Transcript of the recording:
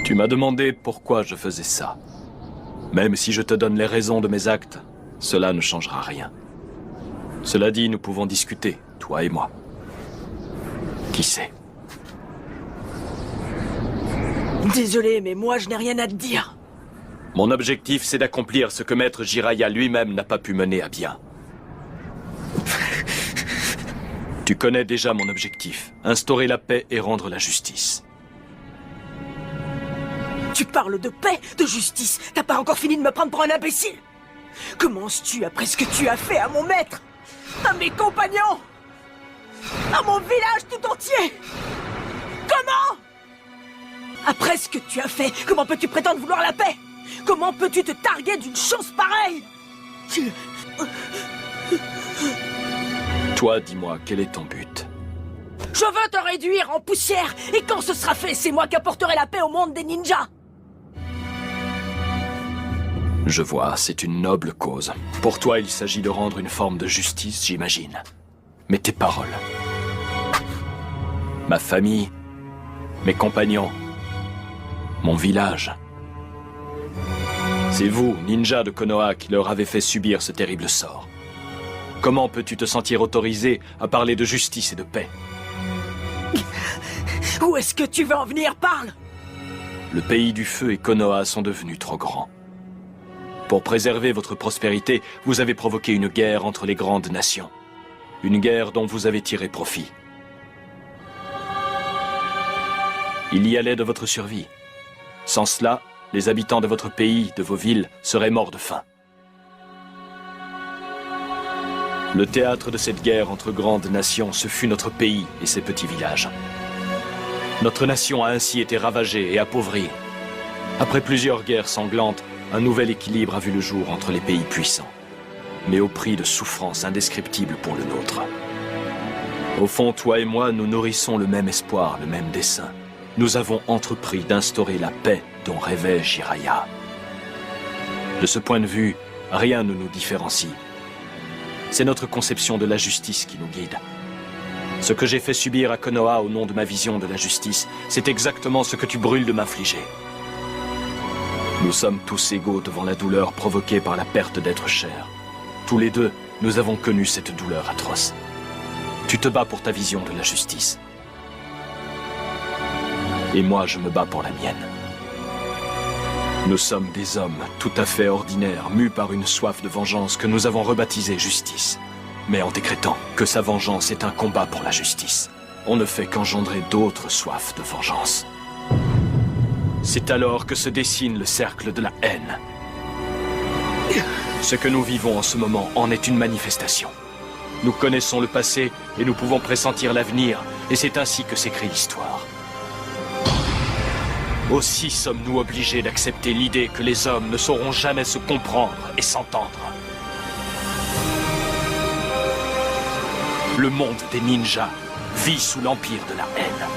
Tu m'as demandé pourquoi je faisais ça. Même si je te donne les raisons de mes actes, cela ne changera rien. Cela dit, nous pouvons discuter, toi et moi. Qui sait? Désolé, mais moi je n'ai rien à te dire. Mon objectif, c'est d'accomplir ce que Maître Jiraiya lui-même n'a pas pu mener à bien. Tu connais déjà mon objectif, instaurer la paix et rendre la justice. Tu parles de paix, de justice. T'as pas encore fini de me prendre pour un imbécile? Commences-tu après ce que tu as fait à mon maître, à mes compagnons, à mon village tout entier? Comment? Après ce que tu as fait, comment peux-tu prétendre vouloir la paix? Comment peux-tu te targuer d'une chose pareille? Toi, dis-moi, quel est ton but? Je veux te réduire en poussière, et quand ce sera fait, c'est moi qui apporterai la paix au monde des ninjas. Je vois, c'est une noble cause. Pour toi, il s'agit de rendre une forme de justice, j'imagine. Mais tes paroles... Ma famille, mes compagnons, mon village... C'est vous, ninja de Konoha, qui leur avez fait subir ce terrible sort. Comment peux-tu te sentir autorisé à parler de justice et de paix? Où est-ce que tu veux en venir? Parle! Le pays du feu et Konoha sont devenus trop grands. Pour préserver votre prospérité, vous avez provoqué une guerre entre les grandes nations. Une guerre dont vous avez tiré profit. Il y allait de votre survie. Sans cela, les habitants de votre pays, de vos villes, seraient morts de faim. Le théâtre de cette guerre entre grandes nations, ce fut notre pays et ses petits villages. Notre nation a ainsi été ravagée et appauvrie. Après plusieurs guerres sanglantes, un nouvel équilibre a vu le jour entre les pays puissants, mais au prix de souffrances indescriptibles pour le nôtre. Au fond, toi et moi, nous nourrissons le même espoir, le même dessein. Nous avons entrepris d'instaurer la paix dont rêvait Jiraiya. De ce point de vue, rien ne nous différencie. C'est notre conception de la justice qui nous guide. Ce que j'ai fait subir à Konoha au nom de ma vision de la justice, c'est exactement ce que tu brûles de m'infliger. Nous sommes tous égaux devant la douleur provoquée par la perte d'êtres chers. Tous les deux, nous avons connu cette douleur atroce. Tu te bats pour ta vision de la justice. Et moi, je me bats pour la mienne. Nous sommes des hommes tout à fait ordinaires, mus par une soif de vengeance que nous avons rebaptisée justice. Mais en décrétant que sa vengeance est un combat pour la justice, on ne fait qu'engendrer d'autres soifs de vengeance. C'est alors que se dessine le cercle de la haine. Ce que nous vivons en ce moment en est une manifestation. Nous connaissons le passé et nous pouvons pressentir l'avenir, et c'est ainsi que s'écrit l'histoire. Aussi sommes-nous obligés d'accepter l'idée que les hommes ne sauront jamais se comprendre et s'entendre. Le monde des ninjas vit sous l'empire de la haine.